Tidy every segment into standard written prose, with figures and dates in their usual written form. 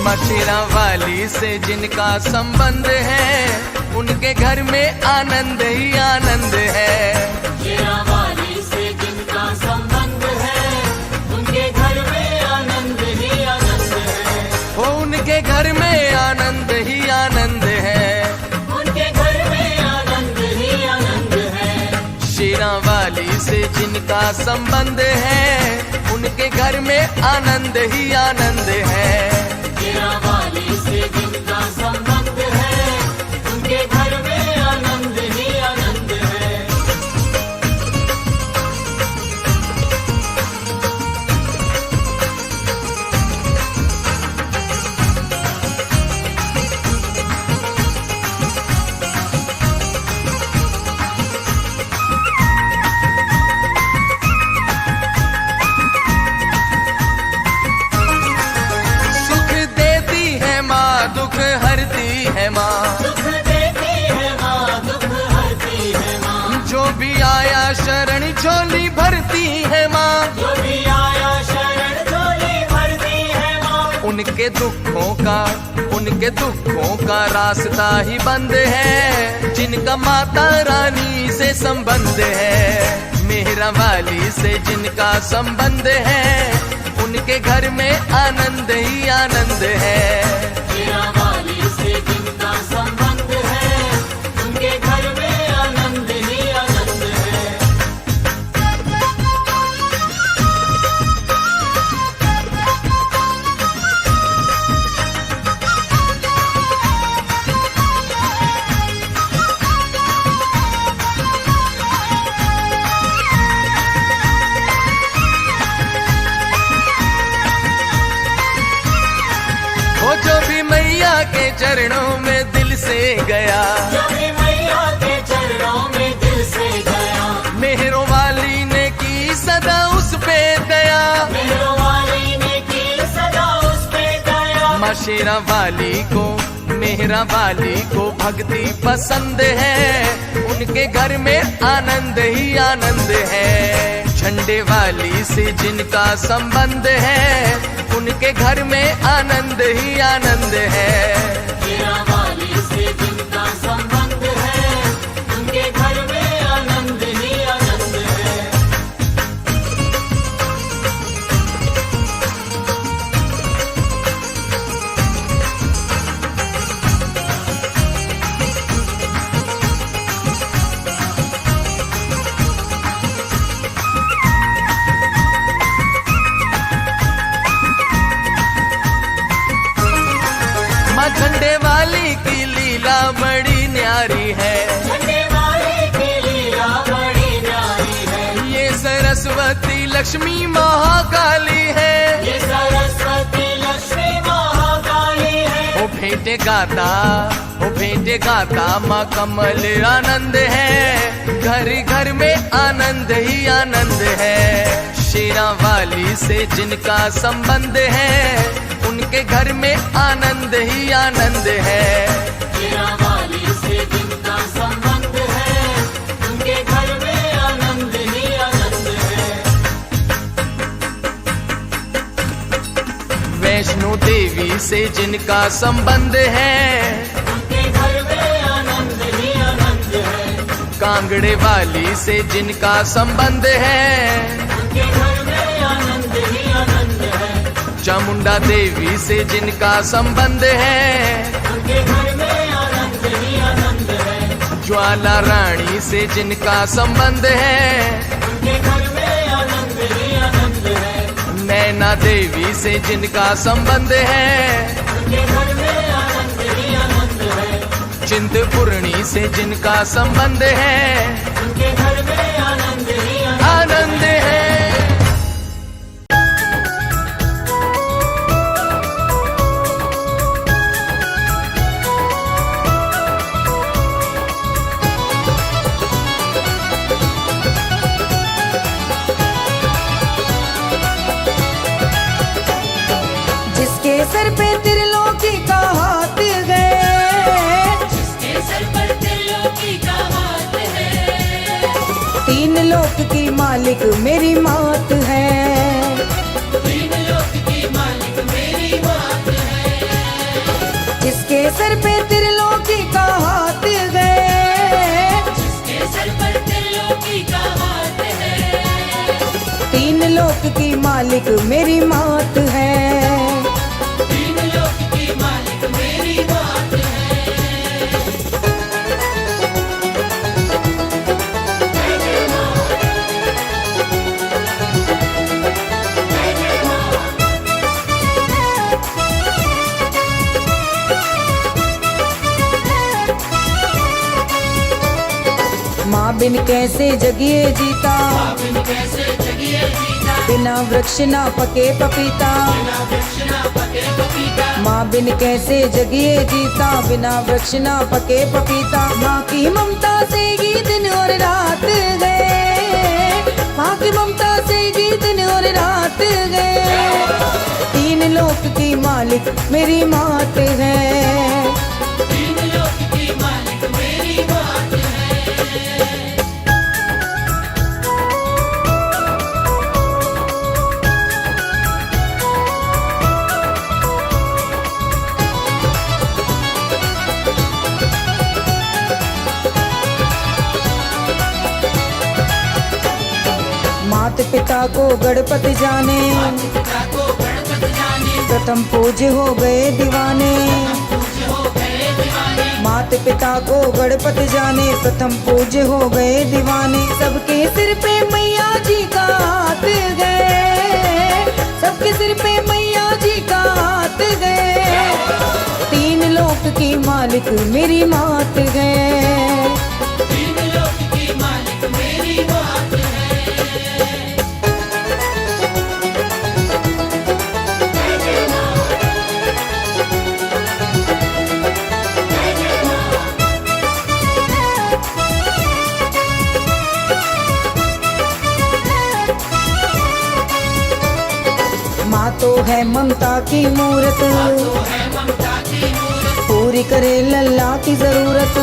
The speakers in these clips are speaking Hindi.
शेरा वाली से जिनका संबंध है, उनके घर में आनंद ही आनंद है। शेरा वाली से जिनका संबंध है, उनके घर में आनंद ही आनंद है। वो उनके घर में आनंद ही आनंद है। उनके घर में आनंद ही आनंद है। शेरा वाली से जिनका संबंध है, उनके घर में आनंद ही आनंद है। शेरा वाली से जिनका संबंध है, उनके घर में आनंद ही आनंद है। दुख हरती है माँ, दुख देती है माँ, दुख हरती है माँ। जो भी आया शरण झोली भरती है माँ, जो भी आया शरण झोली भरती है माँ। उनके दुखों का रास्ता ही बंद है, जिनका माता रानी से संबंध है। मेहरा वाली से जिनका संबंध है, उनके घर में आनंद ही आनंद है। शेरा वाली से जिनका संबंध है, उनके घर में आनंद ही आनंद है। वो जो भी मैया के चरणों में दिल से गया, जो भी मैया के चरणों में दिल से गया। मेहरों वाली ने की सदा उस पे दया। मेहरों वाली ने की सदा उस पे दया। माँ शेरा वाली को, मेहरा वाली को भक्ति पसंद है, उनके घर में आनंद ही आनंद है। झंडे वाली से जिनका संबंध है, उनके घर में आनंद ही आनंद है। शेरा वाली से जिनका संबंध है, उनके घर में आनंद ही आनंद है। झंडे वाली की लीला बड़ी न्यारी है। झंडे वाली की लीला बड़ी न्यारी है। ये सरस्वती लक्ष्मी महाकाली है। ये सरस्वती लक्ष्मी महाकाली है। वो भेंटे गाता माँ कमल आनंद है। घर घर में आनंद ही आनंद है। शेरा वाली से जिनका संबंध है, उनके घर में आनंद ही आनंद है। शेरा वाली से जिनका संबंध है, उनके घर में आनंद ही आनंद है। वैष्णो देवी से जिनका संबंध है, उनके घर में आनंद ही आनंद है। कांगड़े वाली से जिनका संबंध है, उनके घर में आनंद ही आनंद है। चामुंडा देवी से जिनका संबंध है, उनके घर में आनंद ही आनंद है। ज्वाला रानी से जिनका संबंध है, उनके घर में आनंद ही आनंद है। नैना देवी से जिनका संबंध है, उनके घर में आनंद ही आनंद है। चिंतपूर्णी से जिनका संबंध है, उनके घर में आनंद ही आनंद है। जिसके सर पे त्रिलोकी का हाथ है, जिसके सर पर त्रिलोकी का हाथ है। तीन लोक की मालिक मेरी मात है। तीन लोक की मालिक मेरी मात है। जिसके सर पे त्रिलोकी का हाथ है, जिसके सर पर त्रिलोकी का हाथ है। तीन लोक की मालिक मेरी मात है, तीन लोक की मालिक मेरी बात है। माँ बिन कैसे जगिए जीता, बिन कैसे जगिए जीता, बिना वृक्ष ना पके पपीता। बिना वृक्ष ना पके पपीता। माँ बिन कैसे जगिए जीता, बिना वृक्ष ना पके पपीता। माँ की ममता से ही दिन और रात गए, माँ की ममता से ही दिन और रात गए। तीन लोक की मालिक मेरी मात है, तीन लोक की मालिक मेरी बात है। मात पिता को गणपति जाने, पिता को गणपति जाने, प्रथम पूज्य हो गए दीवाने। पूज्य हो गए दीवाने। मात पिता को गणपति जाने, प्रथम पूज्य हो गए दीवाने। सबके सिर पे मैया जी का हाथ गए, सबके सिर पे मैया जी का हाथ गए। तीन लोक की मालिक मेरी मात है, तीन लोक की मालिक मेरी बात है। माँ तो है ममता की मूरत, तो है ममता की मूरत, पूरी करे लल्ला की जरूरत।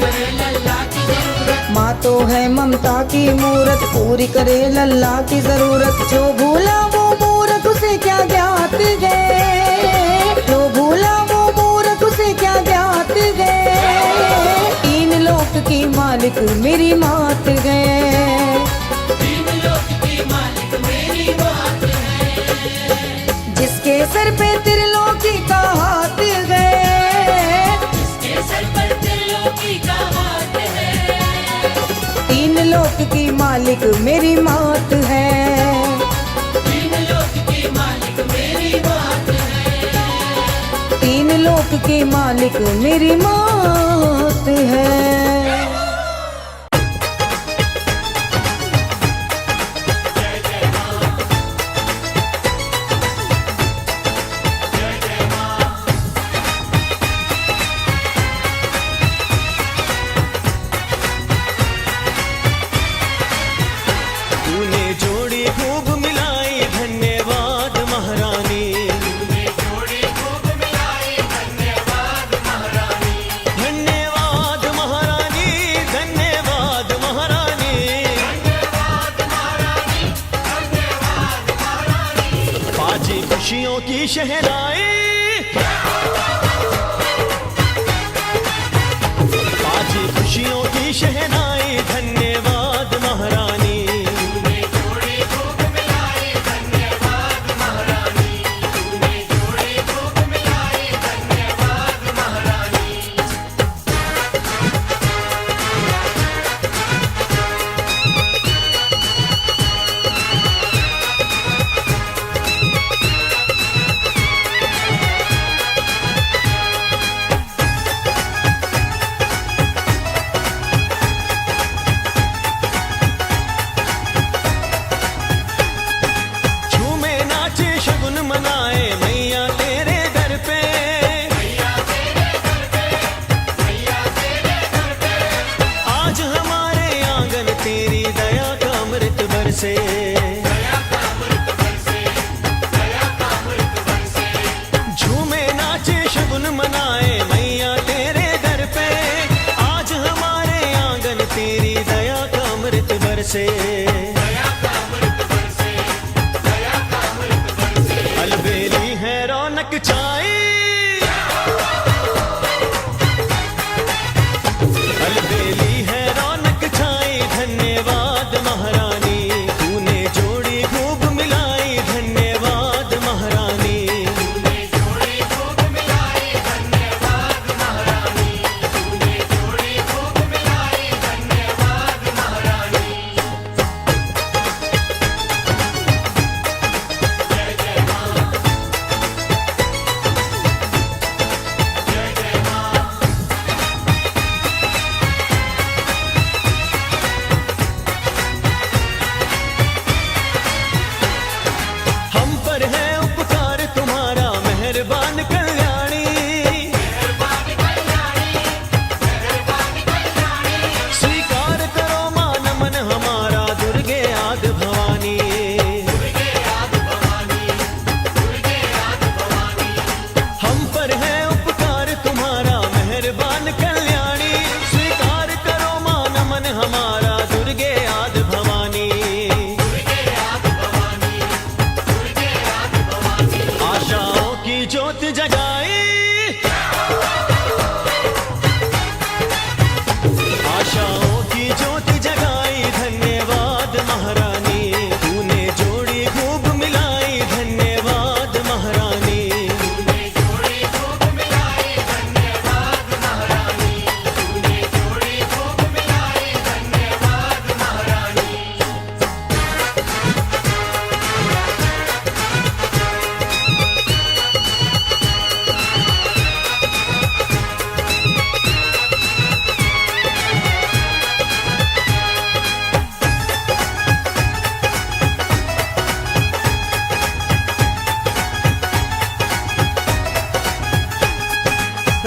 करे लल्ला की जरूरत। माँ तो है ममता की मूरत, पूरी करे लल्ला की जरूरत। जो भूला वो मूरत उसे क्या ज्ञात गए, जो भूला वो मूरत उसे क्या ज्ञात गए। तीन लोक की मालिक मेरी मात है, तीन लोक की मालिक मेरी बात है। जिसके सर पे त्रिलोकी का हाथ है, जिसके सर पर त्रिलोकी का हाथ है। तीन लोक की मालिक मेरी मात है, तीन लोक की मालिक मेरी बात है। तीन लोक की मालिक मेरी मात है। तूने जोड़ी खूब मिलाई धन्यवाद महारानी, तूने जोड़ी खूब मिलाई धन्यवाद महारानी। धन्यवाद महारानी, धन्यवाद महारानी। धन्यवाद महारानी, धन्यवाद महारानी। बाजी खुशियों की शहनाई, बाजी खुशियों की शहनाई। धन्यवाद महारानी, तूने जोड़ी खूब मिलाई धन्यवाद महारानी। तूने जोड़ी खूब मिलाई धन्यवाद महारानी। झूमे नाचे शगुन मनाए मैया तेरे दर पे। मैया तेरे घर पे, मैया तेरे घर पे। आज हमारे आंगन तेरी दया का अमृत बरसे। दया का अमृत बरसे, दया का अमृत बरसे। झूमे नाचे शगुन मनाए मैया तेरे दर पे। आज हमारे आंगन तेरी दया का अमृत बरसे। दया का अमृत बरसे, दया का अमृत बरसे। अलबेली है रौनक छाई,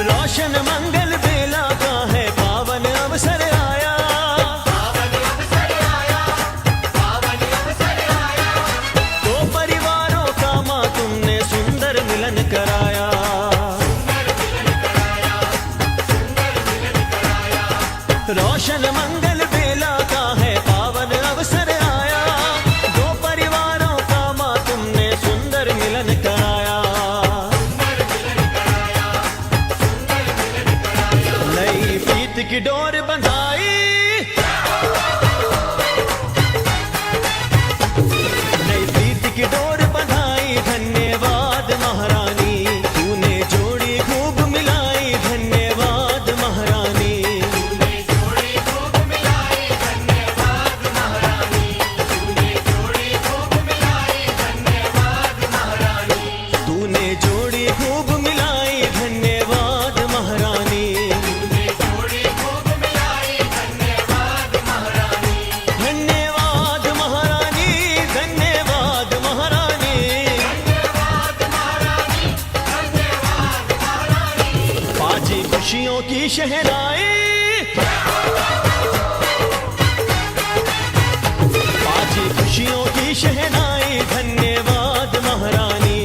रोशन मंगल बेला का है पावन अवसर आया, दो परिवारों का माँ तुमने सुंदर मिलन कराया। रोशन मंगल बेला का है पावन अवसर आया, दो परिवारों का माँ तुमने सुंदर मिलन कराया। नई प्रीत की डोर बंधाई, नई प्रीत की डोर बंधाई, धन्यवाद महारानी, तूने जोड़ी खूब मिलाई, धन्यवाद महारानी। तूने जोड़ी खूब मिलाई, धन्यवाद महारानी। धन्यवाद महारानी, धन्यवाद महारानी। बाजी खुशियों की शहनाई, बाजी खुशियों की शहनाई, धन्यवाद महारानी।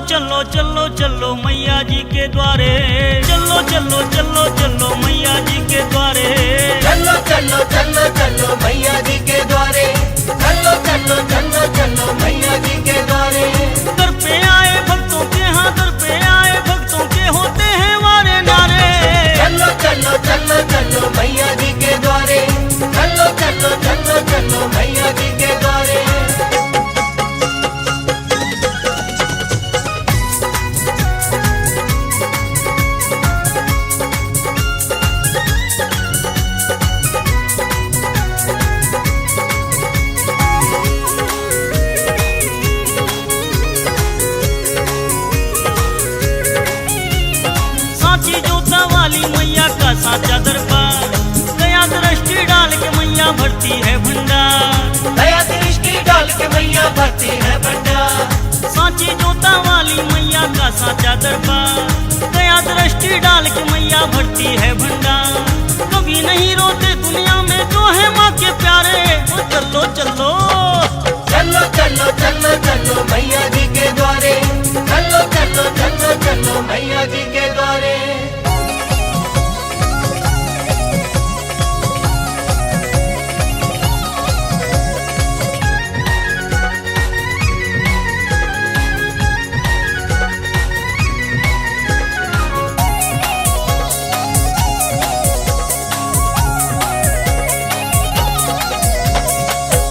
चलो चलो चलो मैया जी के द्वारे, चलो चलो चलो चलो मैया जी के द्वारे, चलो चलो चलो चलो मैया जी के द्वारे, चलो चलो चलो चलो मैया जी के द्वारे। दर पे आए भक्तों के, हाँ दर पे आए भक्तों के होते हैं वारे नारे। चलो चलो चलो चलो मैया जी के द्वारे, चलो चलो चलो चलो मैया जी के द्वारे। साचा दरबार, दया दृष्टि डाल के मैया भरती है भंडार, दया दृष्टि डाल के मैया भरती है भंडार। सांची जोता वाली मैया का साचा दरबार, दया दृष्टि डाल के मैया भरती है भंडार। कभी नहीं रोते दुनिया में जो है माँ के प्यारे, वो चलो चलो चलो चलो चलो चलो मैया जी के द्वारे, चलो चलो चलो चलो मैया जी के द्वारे।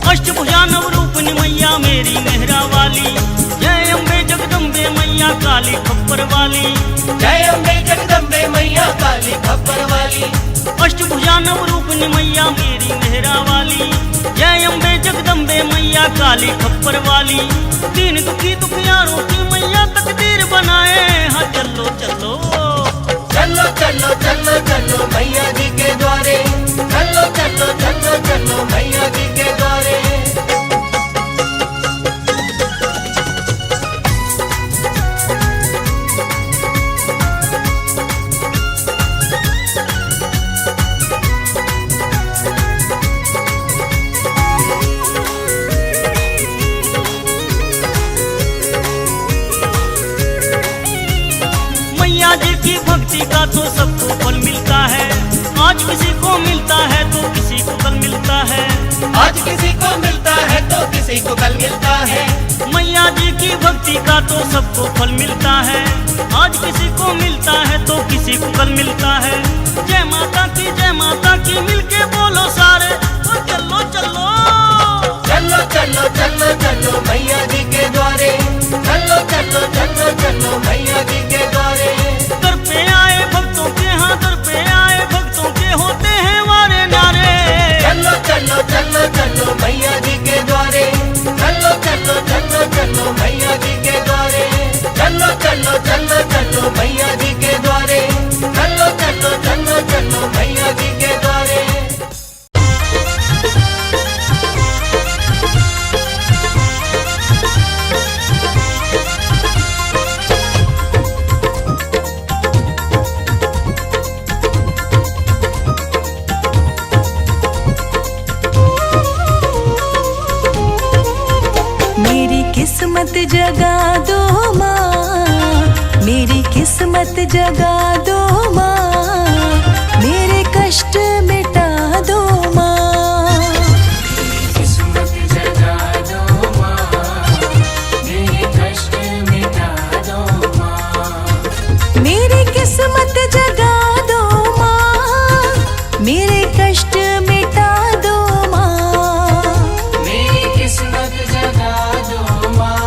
अष्टभुजा नवरूपनी मैया मेरी मेहरा वाली, जय अम्बे जगदम्बे मैया काली खप्पर वाली, जय अम्बे जगदम्बे मैया काली खप्पर वाली। अष्टभुजा नवरूपनी मैया मेरी मेहरा वाली, जय अम्बे जगदम्बे मैया काली खप्पर वाली। दीन दुखी दुखियारों की मैया तकदीर बनाए, हाँ चलो चलो चलो चलो चलो चलो मैया जी के द्वारे, चलो चलो चलो चलो मैया जी के द्वारे। मैया जी की भक्ति का तो सबको फल मिलता है, आज किसी को मिलता है तो किसी को कल किसी को कल मिलता है। मैया जी की भक्ति का तो सबको फल मिलता है। आज किसी को मिलता है तो किसी को कल मिलता है। जय माता की मिलके बोलो सारे, ओ चलो चलो चलो चलो चलो चलो मैया जी के द्वारे, चलो चलो चलो चलो मैया जी के द्वारे। दर पे आए भक्तों के, हाँ दर पे आए भक्तों के होते हैं वारे नारे। चलो चलो चलो चलो मैया जी के द्वारे, चलो चलो चलो चलो मैया जी के द्वारे। चलो चलो चलो चलो मैया जी के द्वारे, चलो चलो चलो चलो मैया जी के द्वारे। मेरी किस्मत जगा दो माँ, मेरी किस्मत जगा दो माँ, मेरे कष्ट मिटा दो माँ। किस्मत जगा दो माँ, मेरे कष्ट मिटा दो माँ। मेरी किस्मत जगा दो माँ, मेरे कष्ट मिटा दो माँ। मेरी किस्मत जगा दो माँ,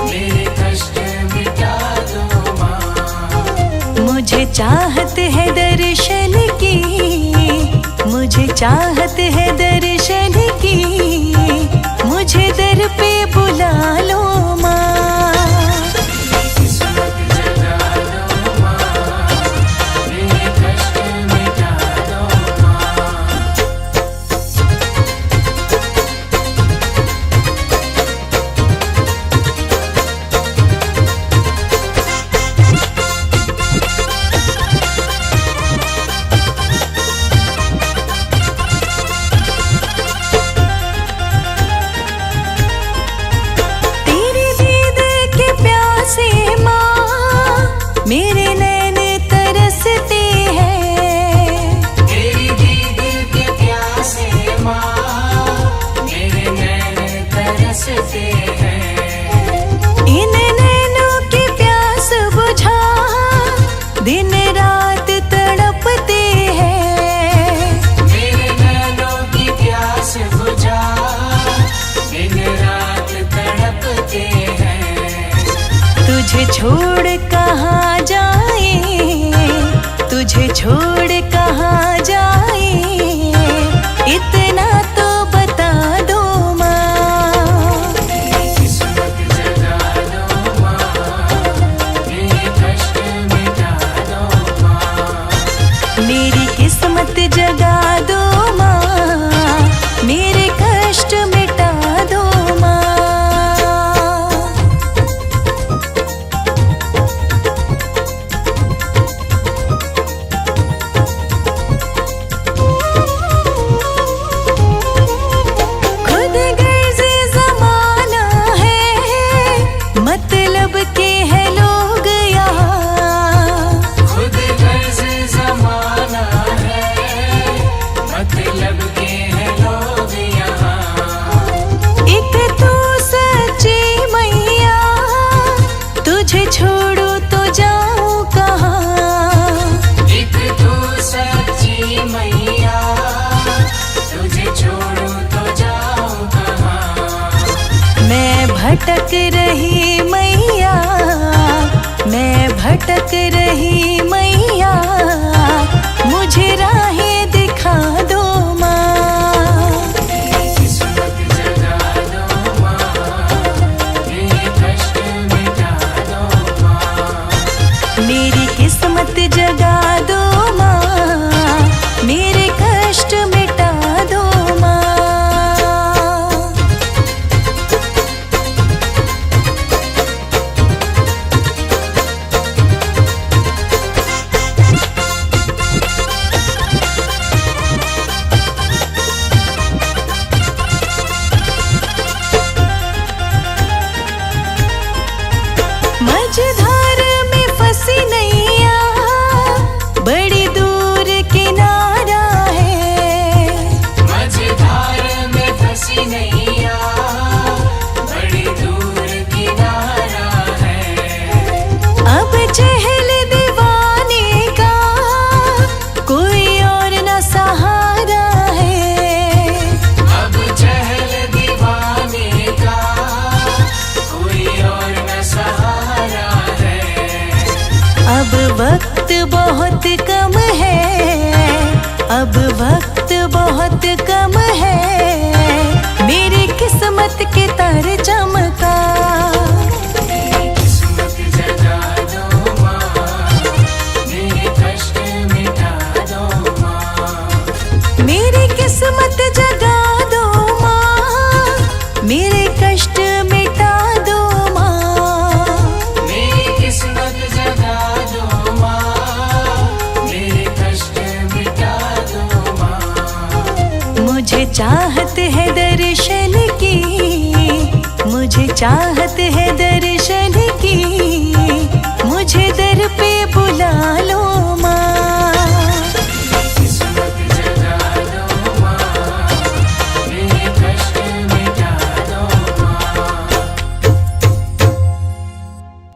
मेरे कष्ट मिटा दो माँ। मुझे चाहत है दर्शन की, मुझे चाहत है दर्शन की, मुझे दर पे बुला लो माँ। किस्मत जगा दो माँ, मेरे कष्ट मिटा दो माँ। तेरी दीद के प्यासे माँ, मेरे नैन तरसते हैं। तेरी दीद के प्यासे माँ, मेरे नैन तरसते हैं। इन नैनों की प्यास बुझा, दिन रात तड़पते हैं। मेरे नैनों की प्यास बुझा, दिन रात तड़पते हैं। तुझे छोड़ कहाँ जाए, तुझे छोड़ कहाँ जाए, इतना तो बता दो माँ। किस्मत जगा दो माँ, मेरे कष्ट मिटा दो माँ। मेरी किस्मत जगा दो माँ, मेरे कष्ट मिटा दो माँ। खुद गर्ज जमाना है, मतलब के हैं लोग यहाँ। खुद गर्ज जमाना है, मतलब के हैं लोग यहाँ। एक तू सच्ची मैया, तुझे छोड़ू तो जाऊं कहाँ। एक तू सच्ची मैया, तुझे छोड़ो तो जाऊं कहाँ। मैं भटक रही मैया, मैं भटक रही मैया, मुझे राहें दिखा दो माँ। किस्मत जगा दो माँ, मेरे कष्ट मिटा दो माँ। मेरी किस्मत जगा दो माँ, मेरे कष्ट मिटा दो माँ। बहुत कम है, अब वक्त बहुत कम है, मेरी किस्मत के तारे चमका। किस्मत जगा दो माँ, मेरे कष्ट मिटा दो माँ। मेरी किस्मत जगा दो माँ, मेरे कष्ट मिटा दो माँ। मेरी किस्मत जगा दो माँ, मेरे कष्ट मिटा दो माँ। मुझे चाहत है दर्शन की, मुझे चाहत